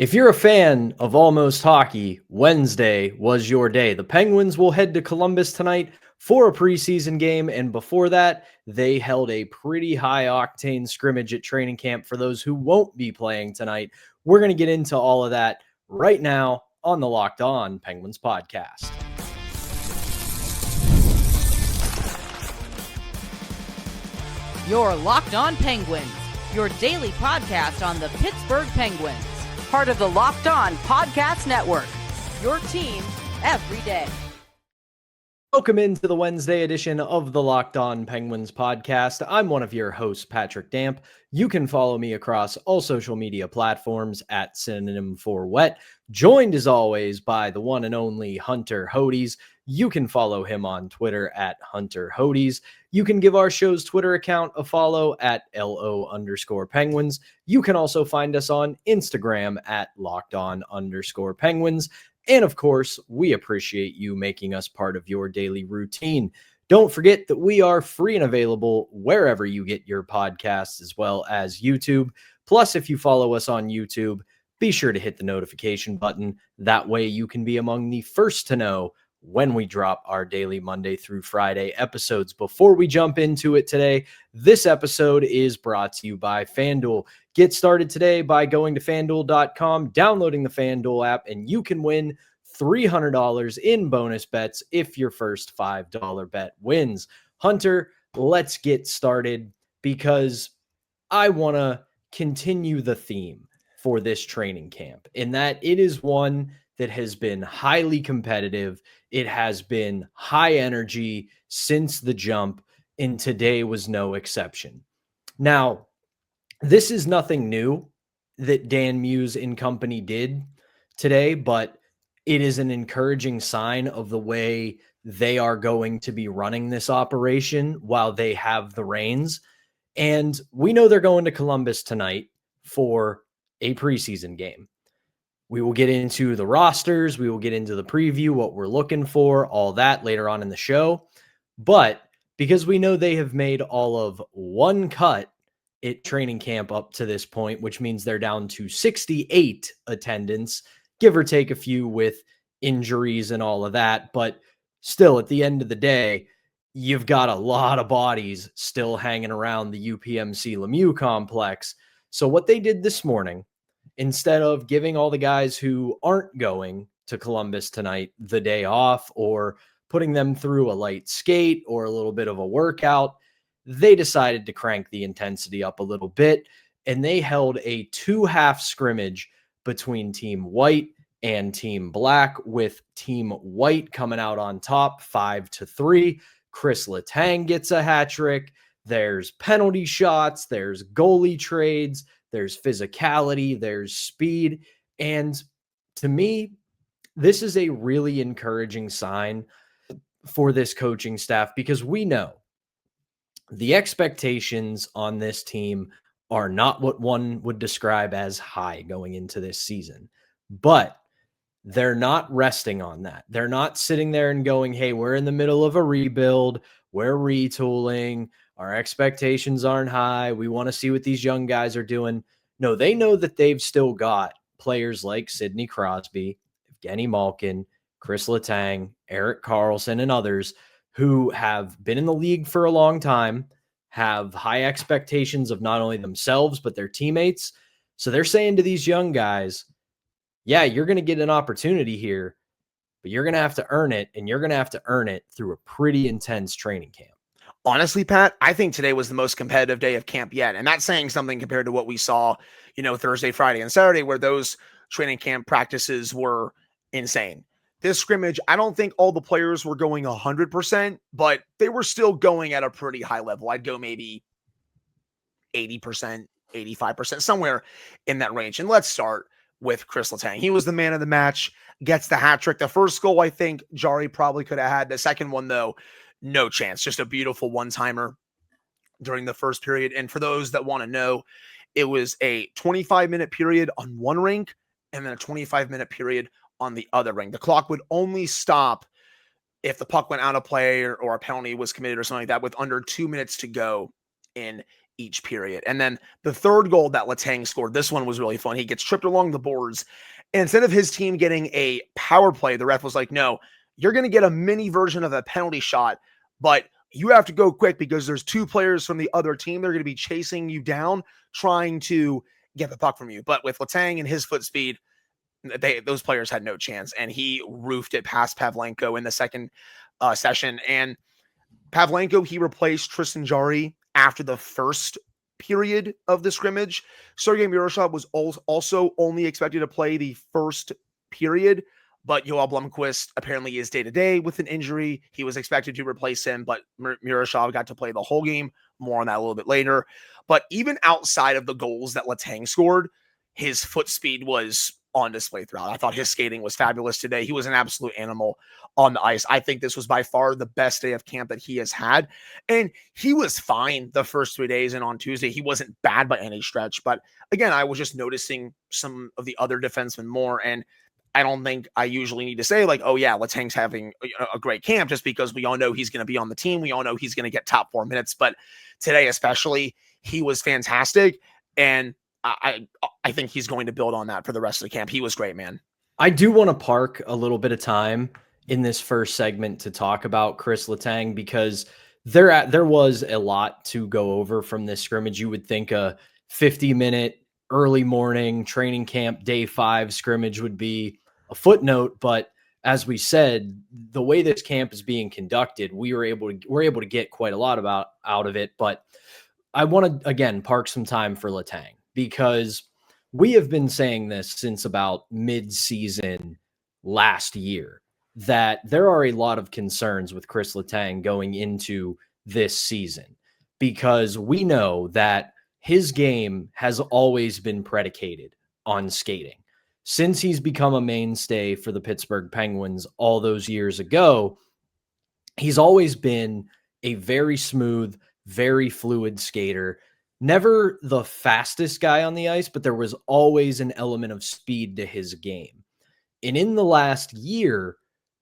If you're a fan of almost hockey, Wednesday was your day. The Penguins will head to Columbus tonight for a preseason game, and before that, they held a pretty high-octane scrimmage at training camp for those who won't be playing tonight. We're going to get into all of that right now on the Locked On Penguins podcast. You're Locked On Penguins, your daily podcast on the Pittsburgh Penguins. Part of the Locked On Podcast Network, your team every day. Welcome into the Wednesday edition of the Locked On Penguins podcast. I'm one of your hosts, Patrick Damp. You can follow me across all social media platforms at Synonym for Wet. Joined as always by the one and only Hunter Hodes. You can follow him on Twitter at Hunter Hodes. You can give our show's Twitter account a follow at LO_Penguins. You can also find us on Instagram at LockedOn_Penguins. And of course, we appreciate you making us part of your daily routine. Don't forget that we are free and available wherever you get your podcasts, as well as YouTube. Plus, if you follow us on YouTube, be sure to hit the notification button. That way you can be among the first to know when we drop our daily Monday through Friday episodes. Before we jump into it today, this episode is brought to you by FanDuel. Get started today by going to FanDuel.com, downloading the FanDuel app, and you can win $300 in bonus bets if your first $5 bet wins. Hunter, let's get started because I want to continue the theme for this training camp, in that it is one that has been highly competitive. It has been high energy since the jump, and today was no exception. Now, this is nothing new that Dan Muse and company did today, but it is an encouraging sign of the way they are going to be running this operation while they have the reins. And we know they're going to Columbus tonight for a preseason game. We will get into the rosters. We will get into the preview, what we're looking for, all that later on in the show. But because we know they have made all of one cut at training camp up to this point, which means they're down to 68 attendance, give or take a few with injuries and all of that. But still, at the end of the day, you've got a lot of bodies still hanging around the UPMC Lemieux complex. So what they did this morning, instead of giving all the guys who aren't going to Columbus tonight the day off or putting them through a light skate or a little bit of a workout, they decided to crank the intensity up a little bit, and they held a 2-half scrimmage between Team White and Team Black, with Team White coming out on top 5-3. Kris Letang gets a hat trick. There's penalty shots. There's goalie trades. There's physicality, there's speed. And to me, this is a really encouraging sign for this coaching staff, because we know the expectations on this team are not what one would describe as high going into this season. But they're not resting on that. They're not sitting there and going, hey, we're in the middle of a rebuild. We're retooling. Our expectations aren't high. We want to see what these young guys are doing. No, they know that they've still got players like Sidney Crosby, Evgeny Malkin, Kris Letang, Erik Karlsson, and others who have been in the league for a long time, have high expectations of not only themselves, but their teammates. So they're saying to these young guys, yeah, you're going to get an opportunity here, but you're going to have to earn it, and you're going to have to earn it through a pretty intense training camp. Honestly, Pat, I think today was the most competitive day of camp yet. And that's saying something compared to what we saw, Thursday, Friday, and Saturday, where those training camp practices were insane. This scrimmage, I don't think all the players were going 100%, but they were still going at a pretty high level. I'd go maybe 80%, 85%, somewhere in that range. And let's start with Kris Letang. He was the man of the match, gets the hat trick. The first goal, I think Jarry probably could have had. The second one, though, no chance. Just a beautiful one-timer during the first period. And for those that want to know, it was a 25-minute period on one rink and then a 25-minute period on the other rink. The clock would only stop if the puck went out of play or a penalty was committed or something like that, with under 2 minutes to go in each period. And then the third goal that Letang scored, this one was really fun. He gets tripped along the boards. And instead of his team getting a power play, the ref was like, no, you're going to get a mini version of a penalty shot, but you have to go quick because there's two players from the other team. They're going to be chasing you down, trying to get the puck from you. But with Letang and his foot speed, those players had no chance. And he roofed it past Pavlenko in the second session. And Pavlenko, he replaced Tristan Jarry after the first period of the scrimmage. Sergei Murashov was also only expected to play the first period, but Joel Blomqvist apparently is day-to-day with an injury. He was expected to replace him, but Murashov got to play the whole game. More on that a little bit later. But even outside of the goals that Letang scored, his foot speed was on display throughout. I thought his skating was fabulous today. He was an absolute animal on the ice. I think this was by far the best day of camp that he has had. And he was fine the first 3 days. And on Tuesday, he wasn't bad by any stretch. But again, I was just noticing some of the other defensemen more. And I don't think I usually need to say like, oh yeah, Letang's having a great camp just because we all know he's going to be on the team. We all know he's going to get top 4 minutes. But today especially, he was fantastic. And I think he's going to build on that for the rest of the camp. He was great, man. I do want to park a little bit of time in this first segment to talk about Kris Letang because there was a lot to go over from this scrimmage. You would think a 50-minute early morning training camp day 5 scrimmage would be a footnote, but as we said, the way this camp is being conducted, we're able to get quite a lot out of it. But I want to again park some time for Letang, because we have been saying this since about mid-season last year that there are a lot of concerns with Kris Letang going into this season, because we know that his game has always been predicated on skating. Since he's become a mainstay for the Pittsburgh Penguins all those years ago, he's always been a very smooth, very fluid skater. Never the fastest guy on the ice, but there was always an element of speed to his game. And in the last year,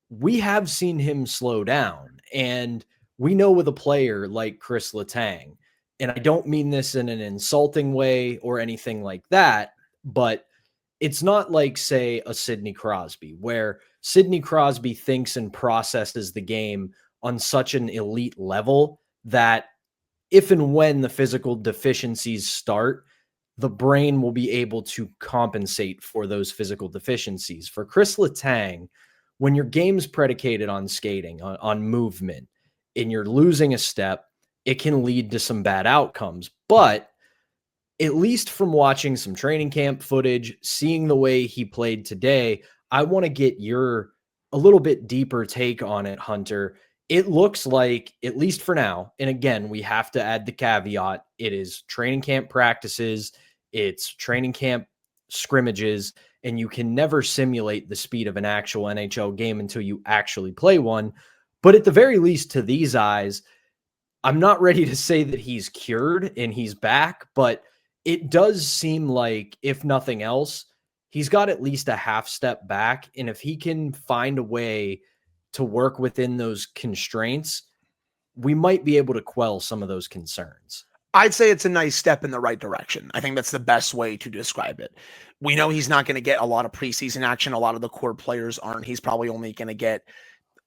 we have seen him slow down. And we know with a player like Kris Letang, and I don't mean this in an insulting way or anything like that, but it's not like, say, a Sidney Crosby, where Sidney Crosby thinks and processes the game on such an elite level that if and when the physical deficiencies start, the brain will be able to compensate for those physical deficiencies. For Kris Letang, when your game's predicated on skating, on movement, and you're losing a step, it can lead to some bad outcomes. But at least from watching some training camp footage, seeing the way he played today, I want to get your a little bit deeper take on it, Hunter. It looks like, at least for now, and again, we have to add the caveat, it is training camp practices, it's training camp scrimmages, and you can never simulate the speed of an actual NHL game until you actually play one. But at the very least, to these eyes, I'm not ready to say that he's cured and he's back, but it does seem like, if nothing else, he's got at least a half step back. And if he can find a way to work within those constraints, we might be able to quell some of those concerns. I'd say it's a nice step in the right direction. I think that's the best way to describe it. We know he's not going to get a lot of preseason action. A lot of the core players aren't. He's probably only going to get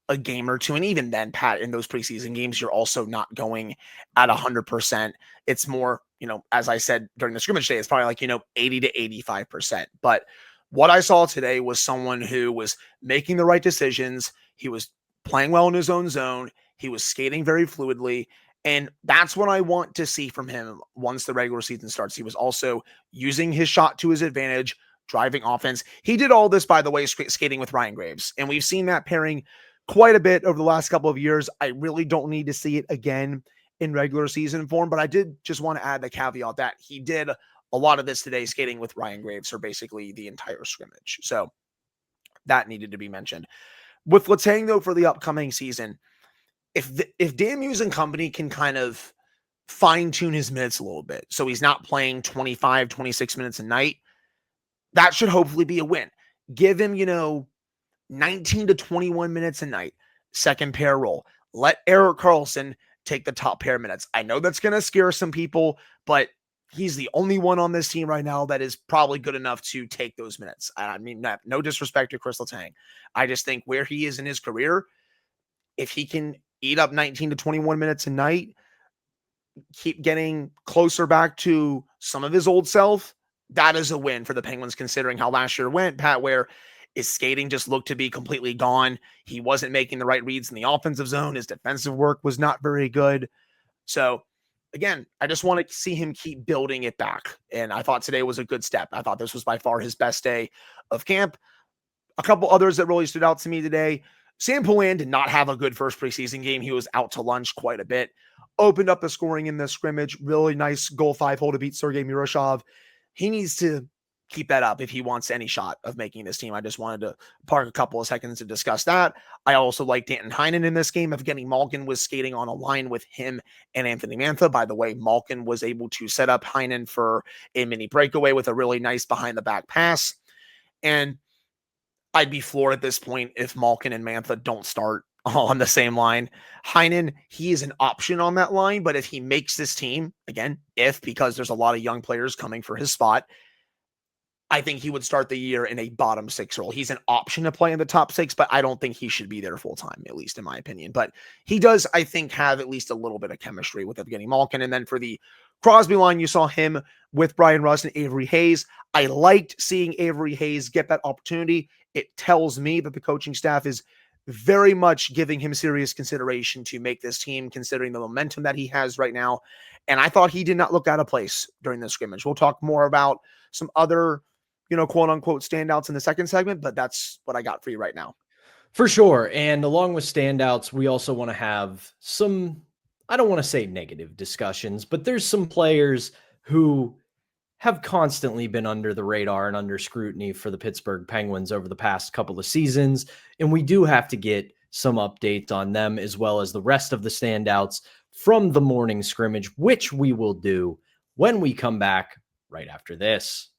a game or two. And even then, Pat, in those preseason games, you're also not going at 100%. It's more, as I said during the scrimmage day, it's probably like, 80 to 85%. But what I saw today was someone who was making the right decisions. He was playing well in his own zone. He was skating very fluidly. And that's what I want to see from him once the regular season starts. He was also using his shot to his advantage, driving offense. He did all this, by the way, skating with Ryan Graves. And we've seen that pairing quite a bit over the last couple of years. I really don't need to see it again in regular season form, but I did just want to add the caveat that he did a lot of this today skating with Ryan Graves for basically the entire scrimmage. So that needed to be mentioned. With Letang, though, for the upcoming season, if Dan Muse and company can kind of fine-tune his minutes a little bit, so he's not playing 25, 26 minutes a night, that should hopefully be a win. Give him, 19 to 21 minutes a night, second pair role. Let Erik Karlsson take the top pair of minutes. I know that's going to scare some people, but he's the only one on this team right now that is probably good enough to take those minutes. I mean, no disrespect to Kris Letang. I just think where he is in his career, if he can eat up 19 to 21 minutes a night, keep getting closer back to some of his old self, that is a win for the Penguins, considering how last year went, Pat, where his skating just looked to be completely gone. He wasn't making the right reads in the offensive zone. His defensive work was not very good. So again, I just want to see him keep building it back. And I thought today was a good step. I thought this was by far his best day of camp. A couple others that really stood out to me today. Sam Poulin did not have a good first preseason game. He was out to lunch quite a bit. Opened up the scoring in this scrimmage. Really nice goal 5-hole to beat Sergei Murashov. He needs to keep that up if he wants any shot of making this team. I just wanted to park a couple of seconds to discuss that. I also like Danton Heinen in this game. Evgeny Malkin was skating on a line with him and Anthony Mantha. By the way, Malkin was able to set up Heinen for a mini breakaway with a really nice behind the back pass. And I'd be floored at this point if Malkin and Mantha don't start on the same line. Heinen, he is an option on that line, but if he makes this team, again, because there's a lot of young players coming for his spot, I think he would start the year in a bottom 6 role. He's an option to play in the top 6, but I don't think he should be there full time, at least in my opinion. But he does, I think, have at least a little bit of chemistry with Evgeny Malkin. And then for the Crosby line, you saw him with Brian Rust and Avery Hayes. I liked seeing Avery Hayes get that opportunity. It tells me that the coaching staff is very much giving him serious consideration to make this team, considering the momentum that he has right now. And I thought he did not look out of place during the scrimmage. We'll talk more about some other, quote unquote standouts in the second segment, but that's what I got for you right now. For sure. And along with standouts, we also want to have some, I don't want to say negative discussions, but there's some players who have constantly been under the radar and under scrutiny for the Pittsburgh Penguins over the past couple of seasons. And we do have to get some updates on them, as well as the rest of the standouts from the morning scrimmage, which we will do when we come back right after this.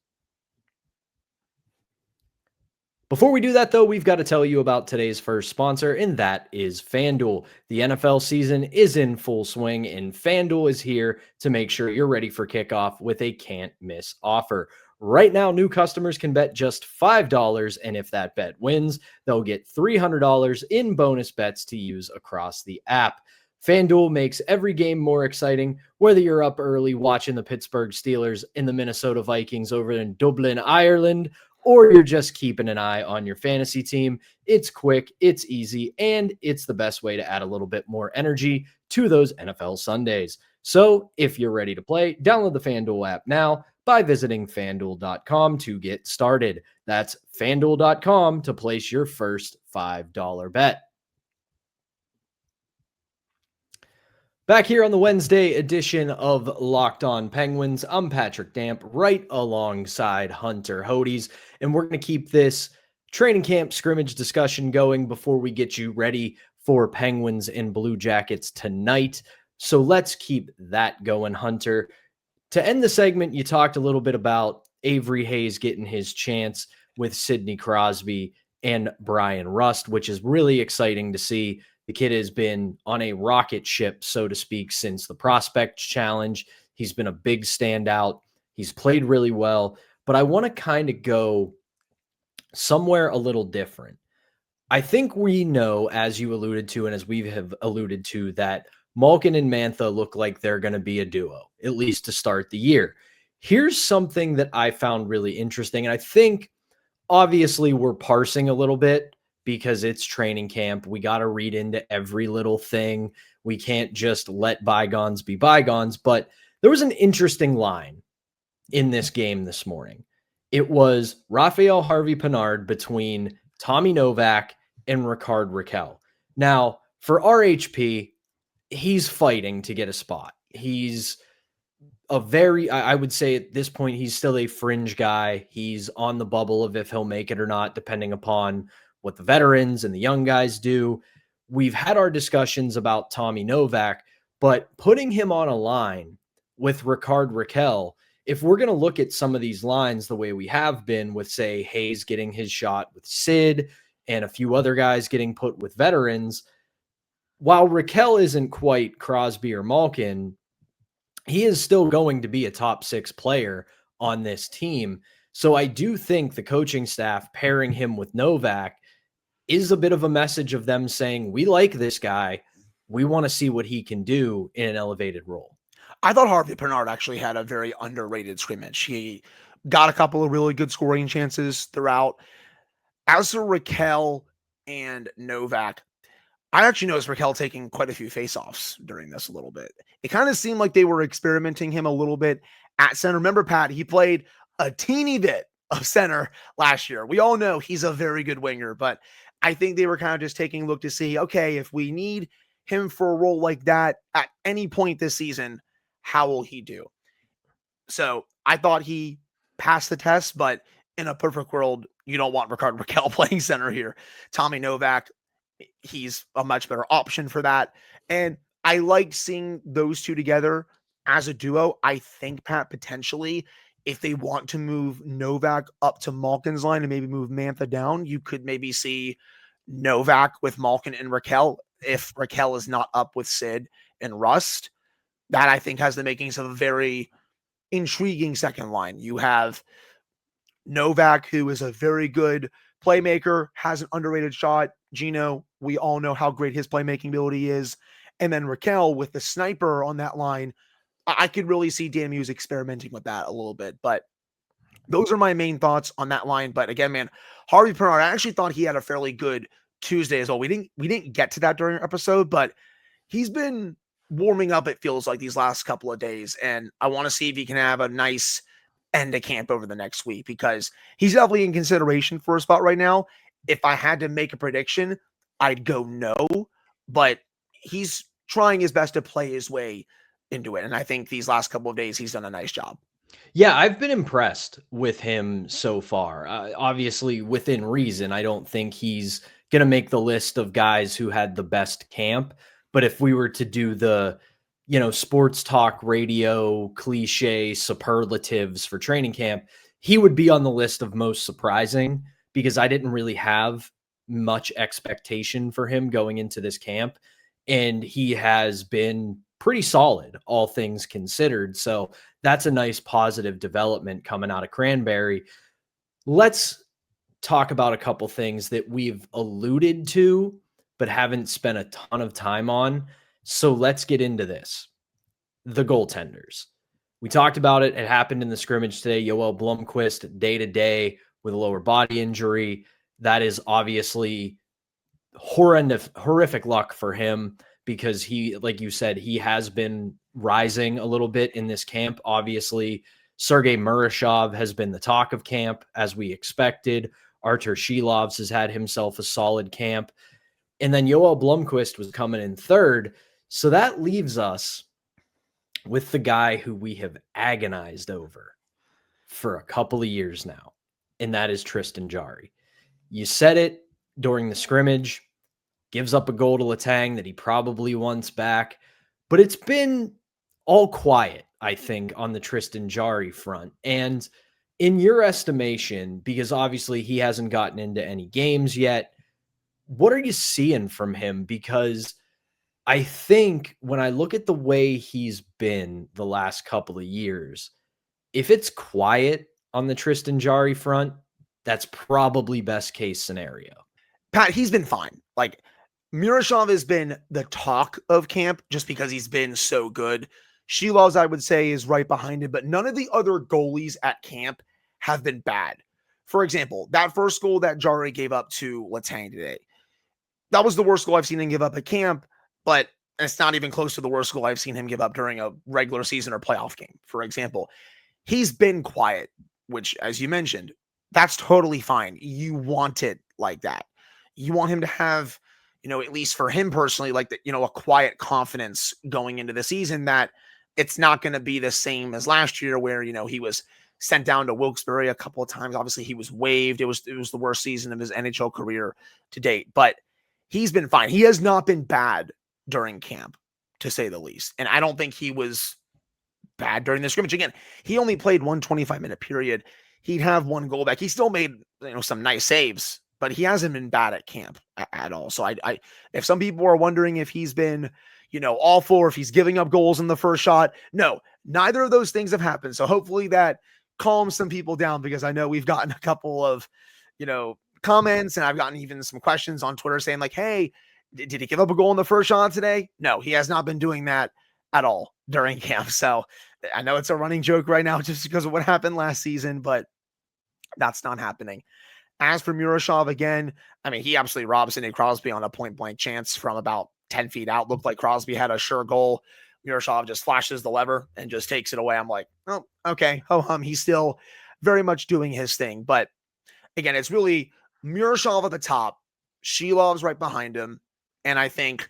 Before we do that, though, we've got to tell you about today's first sponsor, and that is FanDuel. The NFL season is in full swing, and FanDuel is here to make sure you're ready for kickoff with a can't-miss offer. Right now, new customers can bet just $5, and if that bet wins, they'll get $300 in bonus bets to use across the app. FanDuel makes every game more exciting, whether you're up early watching the Pittsburgh Steelers and the Minnesota Vikings over in Dublin, Ireland, or you're just keeping an eye on your fantasy team. It's quick, it's easy, and it's the best way to add a little bit more energy to those NFL Sundays. So if you're ready to play, download the FanDuel app now by visiting FanDuel.com to get started. That's FanDuel.com to place your first $5 bet. Back here on the Wednesday edition of Locked On Penguins, I'm Patrick Damp, right alongside Hunter Hodes, and we're going to keep this training camp scrimmage discussion going before we get you ready for Penguins and Blue Jackets tonight. So let's keep that going, Hunter. To end the segment, you talked a little bit about Avery Hayes getting his chance with Sidney Crosby and Brian Rust, which is really exciting to see. The kid has been on a rocket ship, so to speak, since the Prospect Challenge. He's been a big standout. He's played really well, but I want to kind of go somewhere a little different. I think we know, as you alluded to, and as we have alluded to, that Malkin and Mantha look like they're going to be a duo, at least to start the year. Here's something that I found really interesting, and I think obviously we're parsing a little bit, because it's training camp. We got to read into every little thing. We can't just let bygones be bygones. But there was an interesting line in this game this morning. It was Raphael Harvey-Pinard between Tommy Novak and Rickard Rakell. Now, for RHP, he's fighting to get a spot. He's a very, I would say at this point, he's still a fringe guy. He's on the bubble of if he'll make it or not, depending upon what the veterans and the young guys do. We've had our discussions about Tommy Novak, but putting him on a line with Rickard Rakell, if we're going to look at some of these lines the way we have been with, say, Hayes getting his shot with Sid and a few other guys getting put with veterans, while Raquel isn't quite Crosby or Malkin, he is still going to be a top 6 player on this team. So I do think the coaching staff pairing him with Novak is a bit of a message of them saying, we like this guy. We want to see what he can do in an elevated role. I thought Harvey Pinard actually had a very underrated scrimmage. He got a couple of really good scoring chances throughout. As for Raquel and Novak, I actually noticed Raquel taking quite a few faceoffs during this a little bit. It kind of seemed like they were experimenting him a little bit at center. Remember, Pat, he played a teeny bit of center last year. We all know he's a very good winger, but I think they were kind of just taking a look to see, okay, if we need him for a role like that at any point this season, how will he do? So I thought he passed the test, but in a perfect world, you don't want Rickard Raquel playing center here. Tommy Novak, he's a much better option for that. And I like seeing those two together as a duo. I think, Pat, potentially, if they want to move Novak up to Malkin's line and maybe move Mantha down, you could maybe see Novak with Malkin and Raquel if Raquel is not up with Sid and Rust. That, I think, has the makings of a very intriguing second line. You have Novak, who is a very good playmaker, has an underrated shot. Gino, we all know how great his playmaking ability is. And then Raquel with the sniper on that line. I could really see Dan Muse experimenting with that a little bit. But those are my main thoughts on that line. But again, man, Harvey Pinard, I actually thought he had a fairly good Tuesday as well. We didn't get to that during our episode, but he's been warming up, it feels like, these last couple of days. And I want to see if he can have a nice end of camp over the next week, because he's definitely in consideration for a spot right now. If I had to make a prediction, I'd go no, but he's trying his best to play his way into it. And I think these last couple of days, he's done a nice job. Yeah, I've been impressed with him so far. Obviously, within reason, I don't think he's going to make the list of guys who had the best camp. But if we were to do the, sports talk radio cliche superlatives for training camp, he would be on the list of most surprising, because I didn't really have much expectation for him going into this camp. And he has been pretty solid, all things considered. So that's a nice positive development coming out of Cranberry. Let's talk about a couple things that we've alluded to, but haven't spent a ton of time on. So let's get into this. The goaltenders. We talked about it. It happened in the scrimmage today. Joel Blomqvist, day-to-day with a lower body injury. That is obviously horrific luck for him, because he, like you said, he has been rising a little bit in this camp. Obviously, Sergei Murashov has been the talk of camp, as we expected. Artur Shilovs has had himself a solid camp. And then Joel Blomqvist was coming in third. So that leaves us with the guy who we have agonized over for a couple of years now, and that is Tristan Jarry. You said it during the scrimmage, gives up a goal to Letang that he probably wants back, but it's been all quiet, I think, on the Tristan Jarry front. And in your estimation, because obviously he hasn't gotten into any games yet, what are you seeing from him? Because I think when I look at the way he's been the last couple of years, if it's quiet on the Tristan Jarry front, that's probably best case scenario. Pat, he's been fine. Like, Murashov has been the talk of camp just because he's been so good. Shilovs, I would say, is right behind him, but none of the other goalies at camp have been bad. For example, that first goal that Jarry gave up to Letang today, that was the worst goal I've seen him give up at camp, but it's not even close to the worst goal I've seen him give up during a regular season or playoff game, for example. He's been quiet, which, as you mentioned, that's totally fine. You want it like that. You want him to have, at least for him personally, like that, a quiet confidence going into the season, that it's not going to be the same as last year where, he was sent down to Wilkes-Barre a couple of times. Obviously he was waived. It was the worst season of his NHL career to date, but he's been fine. He has not been bad during camp, to say the least. And I don't think he was bad during the scrimmage. Again, he only played one 25-minute period. He'd have one goal back. He still made, some nice saves, but he hasn't been bad at camp at all. So if some people are wondering if he's been, awful, or if he's giving up goals in the first shot, no, neither of those things have happened. So hopefully that calms some people down, because I know we've gotten a couple of, comments, and I've gotten even some questions on Twitter saying like, hey, did he give up a goal in the first shot today? No, he has not been doing that at all during camp. So I know it's a running joke right now just because of what happened last season, but that's not happening. As for Murashov, again, I mean, he absolutely robbed Sidney Crosby on a point-blank chance from about 10 feet out. Looked like Crosby had a sure goal. Murashov just flashes the lever and just takes it away. I'm like, oh, okay, ho-hum. He's still very much doing his thing. But again, it's really Murashov at the top, Shilov's right behind him, and I think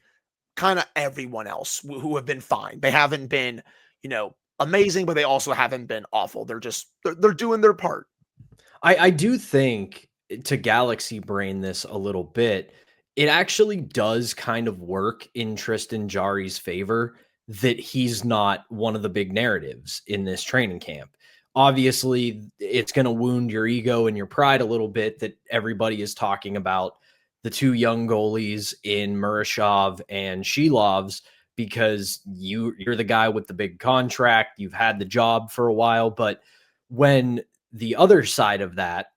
kind of everyone else who have been fine. They haven't been, amazing, but they also haven't been awful. They're doing their part. I do think, to galaxy brain this a little bit, it actually does kind of work in Tristan Jarry's favor that he's not one of the big narratives in this training camp. Obviously, it's going to wound your ego and your pride a little bit that everybody is talking about the two young goalies in Murashov and Shilovs, because you're the guy with the big contract. You've had the job for a while. But when the other side of that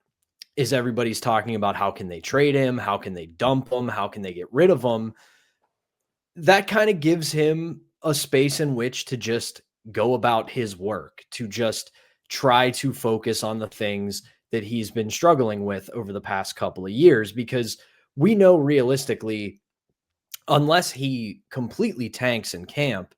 is everybody's talking about how can they trade him, how can they dump him, how can they get rid of him, that kind of gives him a space in which to just go about his work, to just try to focus on the things that he's been struggling with over the past couple of years, because we know realistically, unless he completely tanks in camp,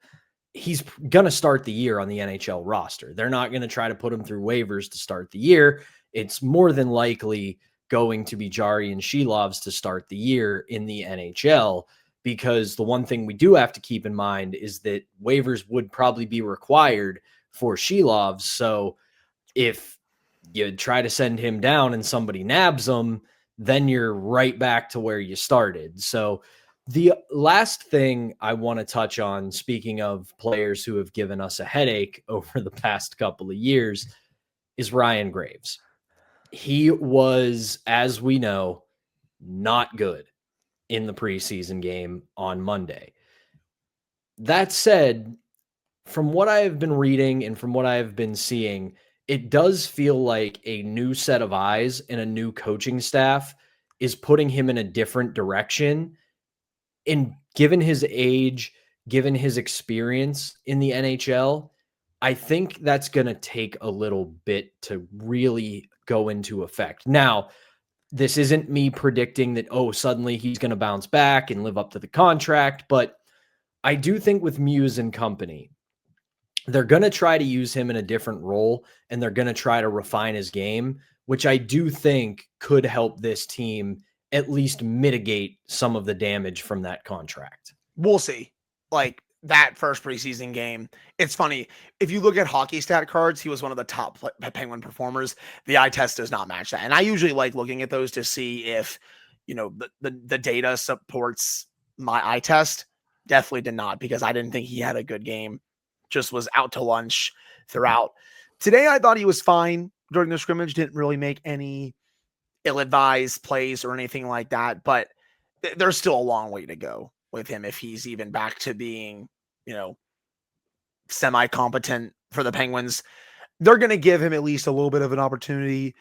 he's going to start the year on the NHL roster. They're not going to try to put him through waivers to start the year. It's more than likely going to be Jarry and Shilovs to start the year in the NHL, because the one thing we do have to keep in mind is that waivers would probably be required for Shilovs. So if you try to send him down and somebody nabs him, then you're right back to where you started. So the last thing I want to touch on, speaking of players who have given us a headache over the past couple of years, is Ryan Graves. He was, as we know, not good in the preseason game on Monday. That said, from what I have been reading and from what I have been seeing, it does feel like a new set of eyes and a new coaching staff is putting him in a different direction. And given his age, given his experience in the NHL, I think that's going to take a little bit to really go into effect. Now, this isn't me predicting that, suddenly he's going to bounce back and live up to the contract, but I do think with Muse and company, they're going to try to use him in a different role, and they're going to try to refine his game, which I do think could help this team at least mitigate some of the damage from that contract. We'll see. Like that first preseason game, it's funny. If you look at hockey stat cards, he was one of the top Penguin performers. The eye test does not match that. And I usually like looking at those to see if, the data supports my eye test. Definitely did not, because I didn't think he had a good game. Just was out to lunch throughout. Today, I thought he was fine during the scrimmage. Didn't really make any ill-advised plays or anything like that, but there's still a long way to go with him if he's even back to being, semi-competent for the Penguins. They're going to give him at least a little bit of an opportunity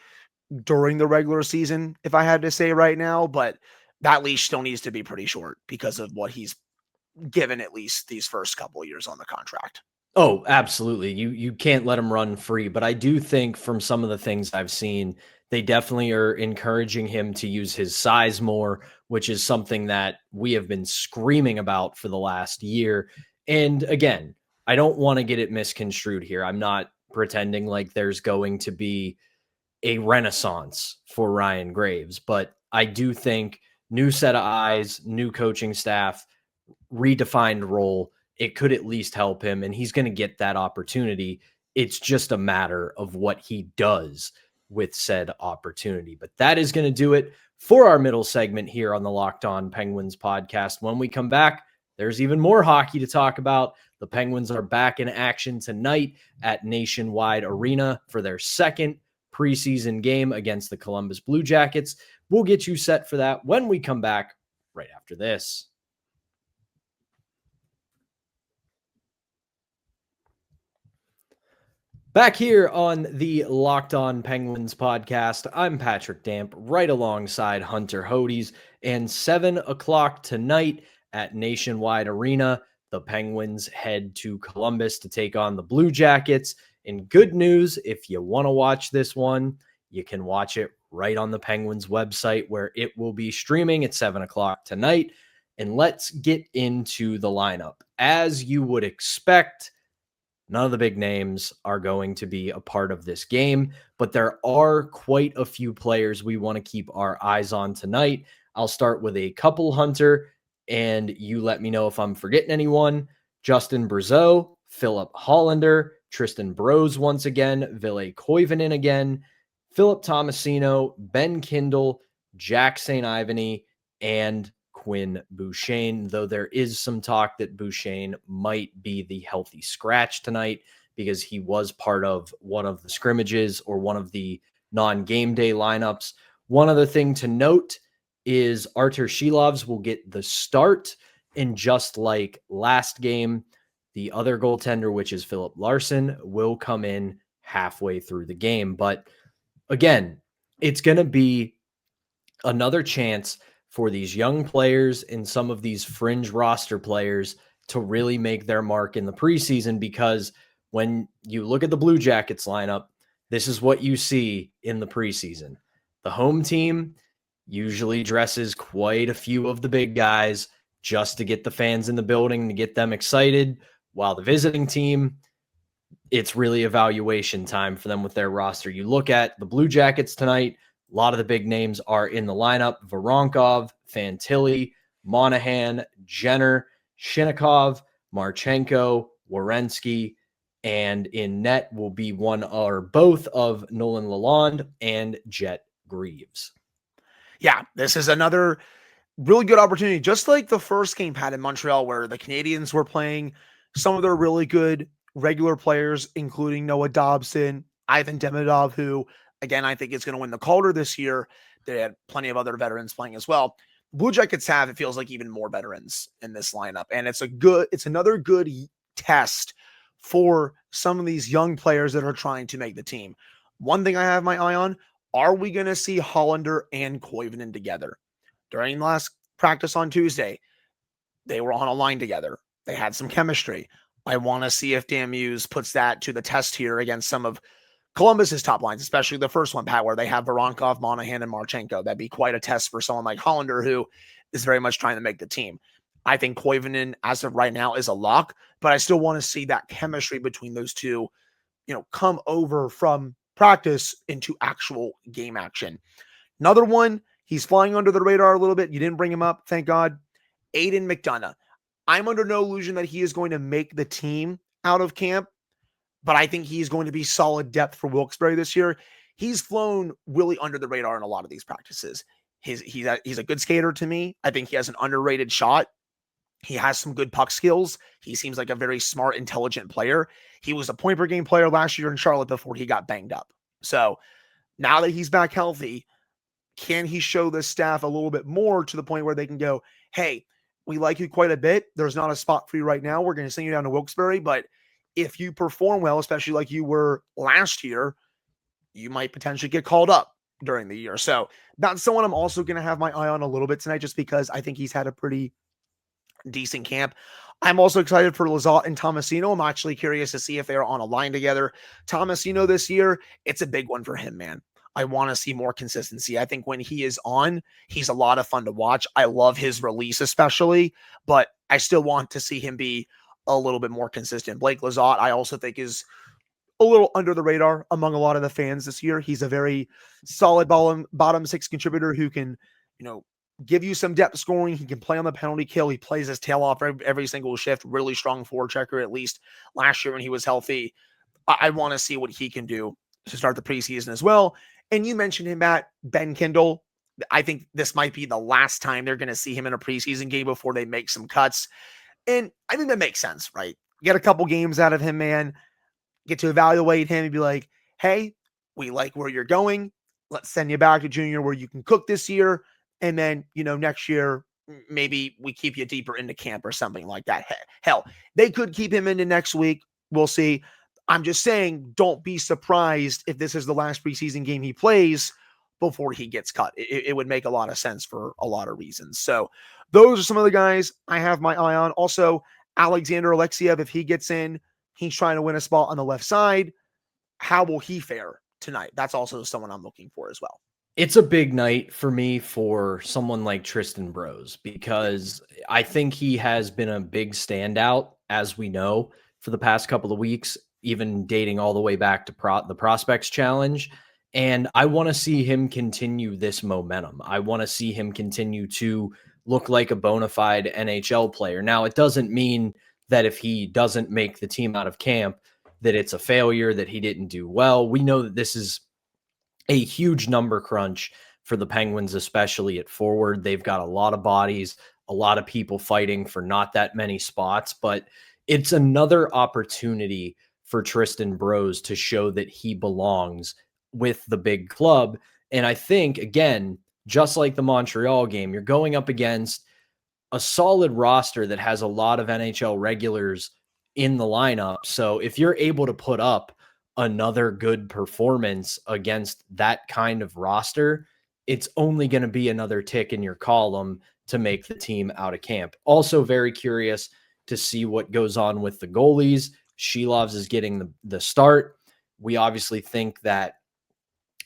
during the regular season, if I had to say right now, but that leash still needs to be pretty short because of what he's given at least these first couple of years on the contract. Oh, absolutely. You can't let him run free, but I do think from some of the things I've seen, they definitely are encouraging him to use his size more, which is something that we have been screaming about for the last year. And again, I don't want to get it misconstrued here. I'm not pretending like there's going to be a renaissance for Ryan Graves, but I do think new set of eyes, new coaching staff, redefined role, it could at least help him, and he's going to get that opportunity. It's just a matter of what he does with said opportunity. But that is going to do it for our middle segment here on the Locked On Penguins podcast. When we come back, there's even more hockey to talk about. The Penguins are back in action tonight at Nationwide Arena for their second preseason game against the Columbus Blue Jackets. We'll get you set for that when we come back right after this. Back here on the Locked On Penguins podcast, I'm Patrick Damp, right alongside Hunter Hodes, and 7 o'clock tonight at Nationwide Arena, the Penguins head to Columbus to take on the Blue Jackets. And good news, if you want to watch this one, you can watch it right on the Penguins website where it will be streaming at 7 o'clock tonight. And let's get into the lineup. As you would expect, none of the big names are going to be a part of this game, but there are quite a few players we want to keep our eyes on tonight. I'll start with a couple, Hunter, and you let me know if I'm forgetting anyone. Justin Brazeau, Philip Hollander, Tristan Brose once again, Ville Koivunen again, Philip Tomasino, Ben Kindle, Jack St. Ivany, and Quinn Bouchane, though there is some talk that Bouchane might be the healthy scratch tonight because he was part of one of the scrimmages or one of the non-game day lineups. One other thing to note is Artur Shilovs will get the start, and just like last game, the other goaltender, which is Philip Larson, will come in halfway through the game. But again, it's going to be another chance for these young players and some of these fringe roster players to really make their mark in the preseason, because when you look at the Blue Jackets lineup, this is what you see in the preseason. The home team usually dresses quite a few of the big guys just to get the fans in the building, to get them excited, while the visiting team, it's really evaluation time for them with their roster. You look at the Blue Jackets tonight, a lot of the big names are in the lineup: Voronkov, Fantilli, Monahan, Jenner, Shinnikov, Marchenko, Werenski, and in net will be one or both of Nolan Lalonde and Jet Greaves. Yeah, this is another really good opportunity, just like the first game had in Montreal, where the Canadians were playing some of their really good regular players, including Noah Dobson, Ivan Demidov, who, again, I think is going to win the Calder this year. They had plenty of other veterans playing as well. Blue Jackets have, it feels like, even more veterans in this lineup. And it's another good test for some of these young players that are trying to make the team. One thing I have my eye on, are we going to see Hollander and Koivunen together? During last practice on Tuesday, they were on a line together. They had some chemistry. I want to see if Dan Muse puts that to the test here against some of Columbus's top lines, especially the first one, Pat, where they have Voronkov, Monahan, and Marchenko. That'd be quite a test for someone like Hollander, who is very much trying to make the team. I think Koivunen, as of right now, is a lock, but I still want to see that chemistry between those two, come over from practice into actual game action. Another one, he's flying under the radar a little bit. You didn't bring him up, thank God. Aiden McDonough. I'm under no illusion that he is going to make the team out of camp, but I think he's going to be solid depth for Wilkes-Barre this year. He's flown really under the radar in a lot of these practices. He's a good skater to me. I think he has an underrated shot. He has some good puck skills. He seems like a very smart, intelligent player. He was a point-per-game player last year in Charlotte before he got banged up. So now that he's back healthy, can he show the staff a little bit more to the point where they can go, hey, we like you quite a bit. There's not a spot for you right now. We're going to send you down to Wilkes-Barre, but if you perform well, especially like you were last year, you might potentially get called up during the year. So that's someone I'm also going to have my eye on a little bit tonight, just because I think he's had a pretty decent camp. I'm also excited for Lizotte and Tomasino. I'm actually curious to see if they're on a line together. Tomasino this year, it's a big one for him, man. I want to see more consistency. I think when he is on, he's a lot of fun to watch. I love his release especially, but I still want to see him be a little bit more consistent. Blake Lizotte, I also think, is a little under the radar among a lot of the fans this year. He's a very solid bottom six contributor who can, give you some depth scoring. He can play on the penalty kill. He plays his tail off every single shift. Really strong forechecker, at least last year when he was healthy. I want to see what he can do to start the preseason as well. And you mentioned him, Matt, Ben Kindle. I think this might be the last time they're going to see him in a preseason game before they make some cuts. And I think that makes sense, right? Get a couple games out of him, man. Get to evaluate him and be like, hey, we like where you're going. Let's send you back to junior where you can cook this year. And then, next year, maybe we keep you deeper into camp or something like that. Hell, they could keep him into next week. We'll see. I'm just saying, don't be surprised if this is the last preseason game he plays before he gets cut. It would make a lot of sense for a lot of reasons. So those are some of the guys I have my eye on. Also, Alexander Alexiev, if he gets in, he's trying to win a spot on the left side. How will he fare tonight? That's also someone I'm looking for as well. It's a big night for me for someone like Tristan Brose, because I think he has been a big standout, as we know, for the past couple of weeks, even dating all the way back to the Prospects Challenge. And I want to see him continue this momentum. I want to see him continue to look like a bona fide NHL player. Now, it doesn't mean that if he doesn't make the team out of camp, that it's a failure, that he didn't do well. We know that this is a huge number crunch for the Penguins, especially at forward. They've got a lot of bodies, a lot of people fighting for not that many spots, but it's another opportunity for Tristan Brose to show that he belongs with the big club. And I think, again, just like the Montreal game, you're going up against a solid roster that has a lot of NHL regulars in the lineup. So if you're able to put up another good performance against that kind of roster, it's only going to be another tick in your column to make the team out of camp. Also very curious to see what goes on with the goalies. Shilovs is getting the start. We obviously think that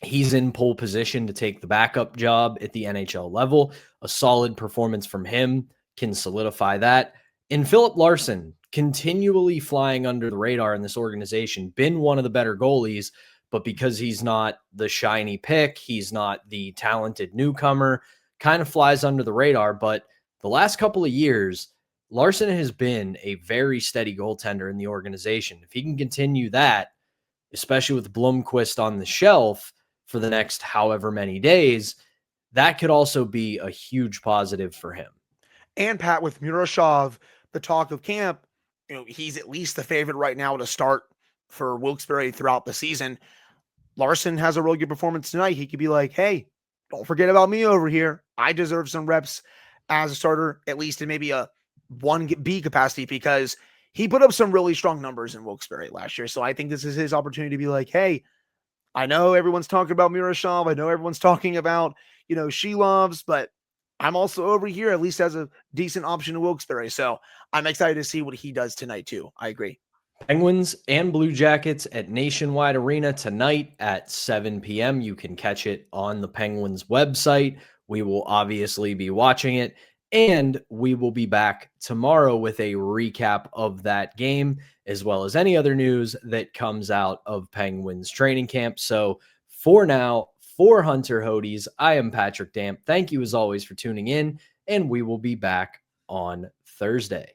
he's in pole position to take the backup job at the NHL level. A solid performance from him can solidify that. And Philip Larson, continually flying under the radar in this organization, been one of the better goalies, but because he's not the shiny pick, he's not the talented newcomer, kind of flies under the radar. But the last couple of years, Larson has been a very steady goaltender in the organization. If he can continue that, especially with Blomqvist on the shelf for the next however many days, that could also be a huge positive for him. And Pat, with Murashov, the talk of camp, he's at least the favorite right now to start for Wilkes-Barre throughout the season. Larson has a really good performance tonight. He could be like, hey, don't forget about me over here. I deserve some reps as a starter, at least in maybe a 1B capacity, because he put up some really strong numbers in Wilkes-Barre last year. So I think this is his opportunity to be like, hey, I know everyone's talking about Murashov. I know everyone's talking about, Shilovs, but I'm also over here, at least as a decent option to Wilkes-Barre. So I'm excited to see what he does tonight too. I agree. Penguins and Blue Jackets at Nationwide Arena tonight at 7 p.m. You can catch it on the Penguins website. We will obviously be watching it, and we will be back tomorrow with a recap of that game, as well as any other news that comes out of Penguins training camp. So for now, for Hunter Hodes, I am Patrick Damp. Thank you as always for tuning in, and we will be back on Thursday.